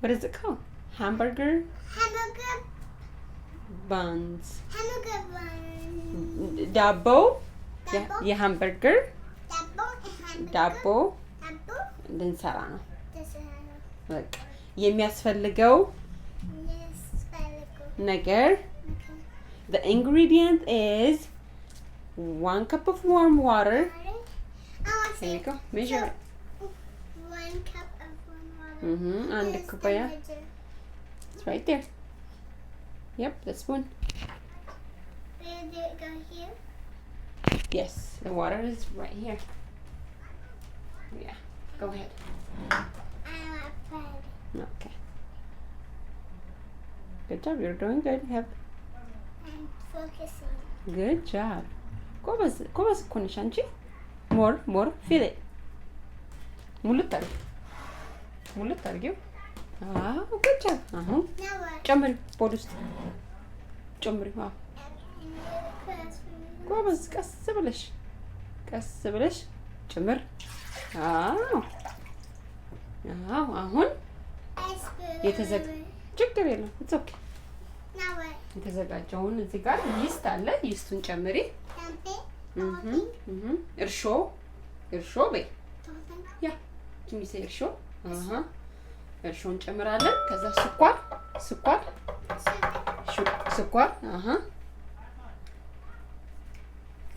What is it called? Hamburger? Hamburger Buns. Hamburger buns. Dabbo? Dabbo? የሀምበርገር Dabbo hamburger. ዳቦ Dabbo. ልንሰራ ነው። This is በቃ የሚያስፈልገው yes, very good. ነገር Okay. the ingredient is 1 cup of warm water. Water. Oh, I There see. you go. Measure it. 1 cup of warm water. አንድ Here's the ኩባያ. measure. It's right there. Yep, the spoon. Where did it go here? Yes, the water is right here. Yeah, go ahead. I'm afraid. Okay. Good job, you're doing good. Have I'm focusing. good job. ጎበዝ እኮ ነሽ አንቺ። more feel it. ሙሉት አድርጊው። አዎ good job. አሁን Now what? ጨምሪ ቦል ውስጥ ጨምሪ። አዎ ጎበዝ። ቀስ ብለሽ ጨምር። አዎ አሁን ችግር የለም። it's okay. Now what? የተዘጋጀውን እዚህ ጋር ይስት አለ። ይስቱን ጨምሪ። እርሾ በይ። ያ ትንሽ እርሾ እርሾን ጨምራለን። ከዛ ስኳር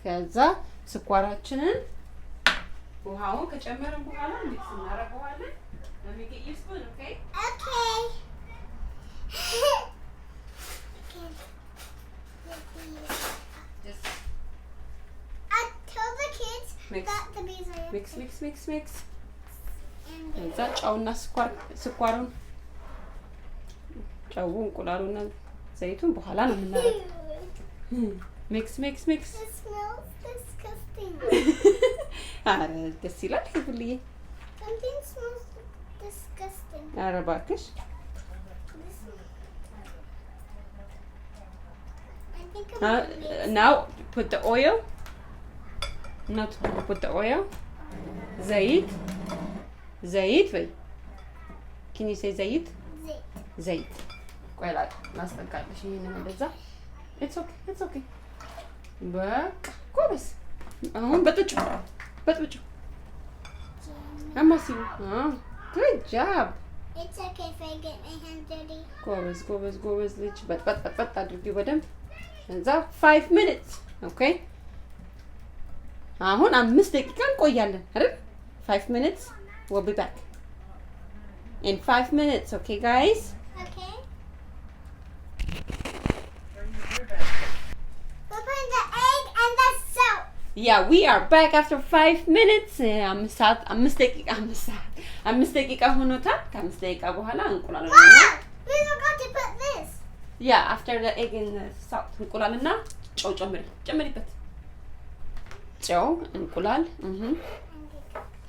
ከዛ ስኳራችንን ውሃውን ከጨመርን በኋላ ሚክስ እናደርገዋለን። ለሚገኝ ስፑን ኦኬ Tell the kids that the bees are ሚክስ ከዛ ጨውና ስኳሩን ጨው እንቁላሉና ዘይቱን በኋላ ነው የምናደርገው። ሚክስ It smells disgusting. አረ ደስ ይላል ይብልዬ። Something smells disgusting. አረ እባክሽ I think I'm now put the oil. Not put the oil. ዘይት በይ። Can you say ዘይት? ዘይት ቆይ ላስጠጋልሽ ይሄንን እንደዛ። It's okay. በቃ ጎበዝ። አሁን በጥብጩ አማሲው። good job. It's okay if I get my hands dirty. ጎበዝ ልጅ። በጥ አድርጊው በደንብ። እዛ 5 minutes. Okay? አሁን 5 ደቂቃ እንቆያለን አይደል? 5 minutes. We'll be back in 5 minutes. Okay, guys? Okay. We're putting the egg and the soap. Yeah, we are back after 5 minutes. 5 ደቂቃ ሆኖታል። ከ5 ደቂቃ በኋላ እንቁላል ነው። We forgot to put this. Yeah, after the egg and the salt. እንቁላልና ጨው ጨምሪበት። ጨው እንቁላል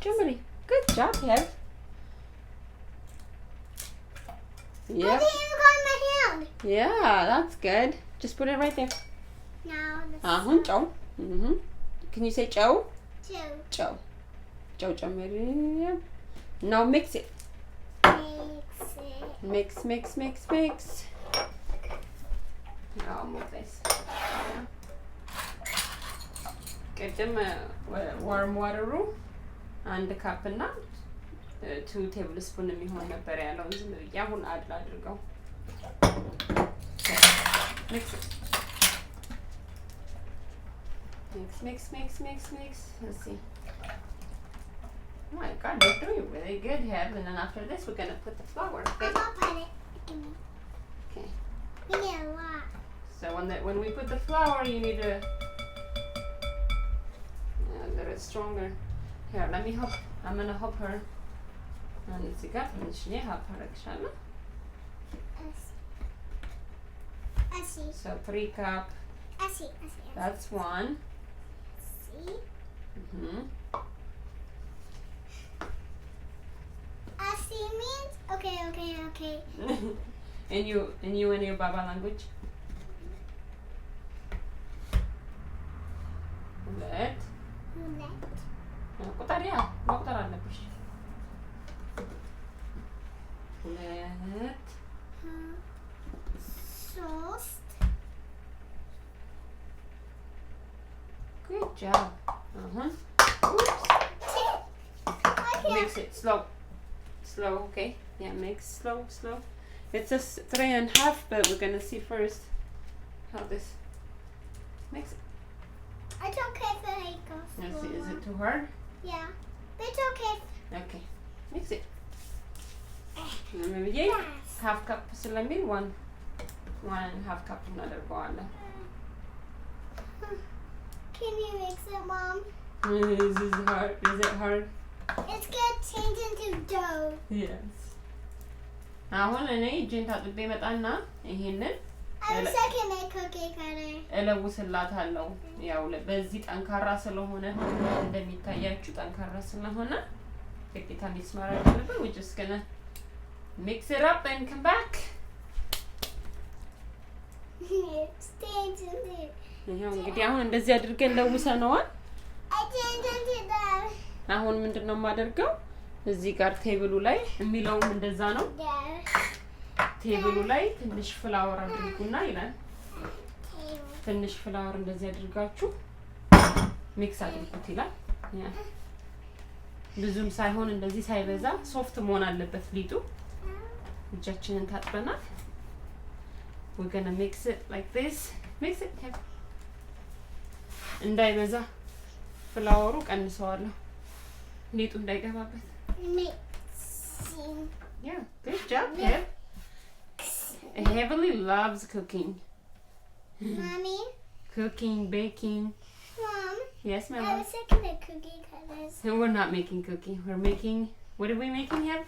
ጨምሪ። Good job, Kev. I didn't even got my hand. Yeah, that's good. Just put it right there. Now the አሁን ጨው. Can you say ጨው? two. ጨው ጨምሪ. Now mix it. Mix. Now move this. ቅድም warm water 1 ካፕ እና 2 ቴብል ስፑን የሚሆን ነበር ያለው። ዝም ብዬ አሁን አድርገው። mix it. Mix. Let's see. Oh my God, you're doing really good, Heb. And then after this, we're gonna put the flour. Okay. I'll put it. Okay. We need a lot. So when we put the flour, you need to get it stronger. Here, let me help. I'm gonna help her. And it's a good one. She help her, actually. I see. So 3 cup. I see. That's 1. See? I see means okay. And you in your Baba language. Let. መቁጠር አለብሽ። ሁለት ሶስት good job mix it slow okay yeah mix slow it's just 3.5 but we're gonna see first how this mix it. It's okay if it goes Let's see, is slower. it too hard? Yeah. It's okay. Okay mix it maybe half cup ስለሚል 1.5 cup እናደርገዋለን. Can you mix it, Mom? This is hard. Is it hard? It's gonna change into dough. Yes. አሁን እኔ እጄን ታጥቤ መጣና ይሄንን I'm second a cookie cutter. እለውስላታለሁ። ያው በዚህ ጠንካራ ስለሆነ እንደሚታያችሁ ጠንካራ ስለሆነ ግዴታ እንዲስማራ አይደለም. we just gonna mix it up and come back. It stays in there. ይሄው እንግዲህ አሁን እንደዚህ አድርገን ለውሰነዋል። I changed into that. አሁን ምንድነው የማደርገው እዚህ ጋር ቴብሉ ላይ የሚለውም እንደዛ ነው። ቴብሉ ላይ ትንሽ ፍላወር አድርጉና ይላል። ትንሽ ፍላወር እንደዚህ አድርጋችሁ ሚክስ አድርጉት ይላል። ያ ብዙም ሳይሆን እንደዚህ ሳይበዛ ሶፍት መሆን አለበት ሊጡ። እጃችንን ታጥበናል። we're gonna mix it like this mix it እንዳይበዛ ፍላወሩ ቀንሰዋለሁ ሊጡ እንዳይገባበት። Mixing. Yeah, good job, Kev. Heavily loves cooking. Mommy? Cooking, baking. Mom? Yes, my I love. was second a cookie cutters. So we're not making cookie. We're making. What are we making, Kev?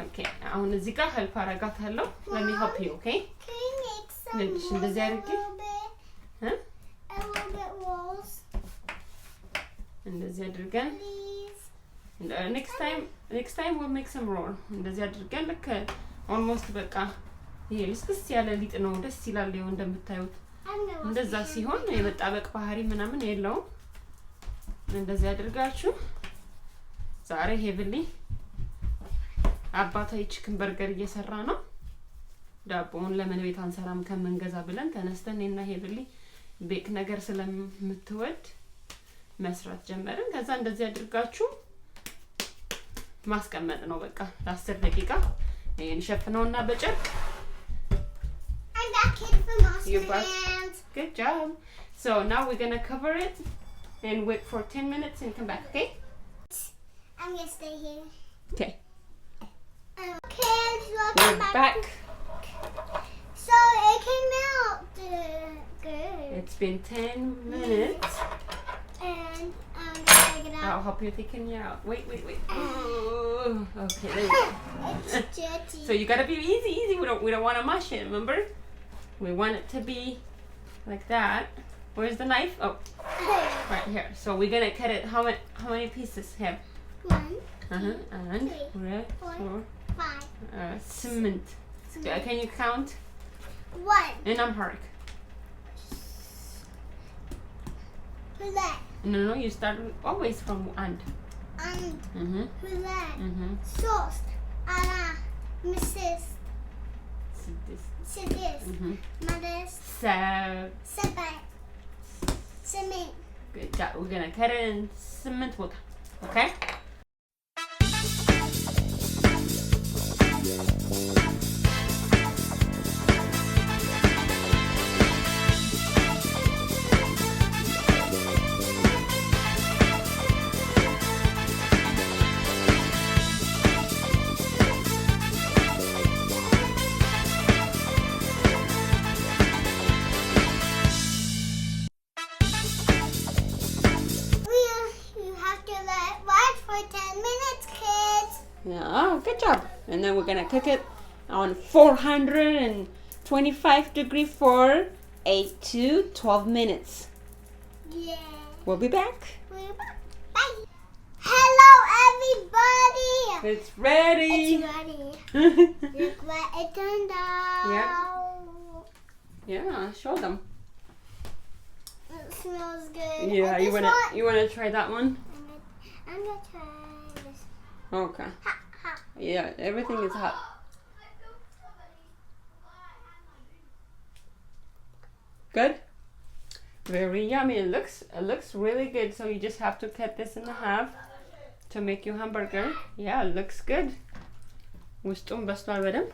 Okay. አሁን እዚህ ጋር help አረጋታለሁ. Let me help you, okay? Can you make some Let's more እንደዚህ a አድርጌ little bit? Huh? A little bit rolls, እንደዚህ አድርገን please. next time we'll make some roll. እንደዚህ አድርገን ልክ almost በቃ ይሄ ልስልስ ያለ ሊጥ ነው። ደስ ይላል ይኸው እንደምታዩት። I'm gonna እንደዛ ሲሆን የመጣበቅ ባህሪ ምናምን የለውም። እንደዚህ አድርጋችሁ ዛሬ ሄቭሊ አባታዊ ቺክን በርገር እየሰራ ነው። ዳቦውን ለምን ቤት አንሰራም ከመንገዛ ብለን ተነስተን እና ሄቭሊ ቤክ ነገር ስለምትወድ መስራት ጀመርን። ከዛ እንደዚህ አድርጋችሁ ማስቀመጥ ነው በቃ ለ10 ደቂቃ ይሄን ሸፍነውና በጨርቅ I'm that kid from Australia. Good job. So now we're going to cover it and wait for 10 minutes and come back, okay? I'm gonna stay here. Okay. Okay, We're back. So it came out good. It's been 10 minutes. And I'm gonna take it I'll out. help you taking it out. Wait. Ooh, okay, there you go. It's dirty. So you gotta be easy. We don't want to mush it, remember? We want it to be like that. Where's the knife? Oh, right here. So we're gonna cut it. How many pieces have? 1, And 3, 4, 5. cement. Can you count? 1. In Amharic. Roulette. No. You start always from and. And roulette. So Sauce. Ala. Mrs. this. Sidis. Mothers. Sebat. Cement. Good job. We're gonna cut it in cement water. Okay? You have to let it watch for 10 minutes, kids. Yeah, good job. And then we're gonna cook it on 425 degree for 8 to 12 minutes. Yeah. We'll be back. Bye. Hello, everybody. It's ready. It's ready. Look what it turned out. Yeah, show them. It smells good. Yeah, And this you wanna try that one? I'm gonna try this. Okay. How Yeah, everything is hot. Good. Very yummy. It looks really good. So you just have to cut this in half to make your hamburger. Yeah, it looks good. ውስጡም በስሏል በደንብ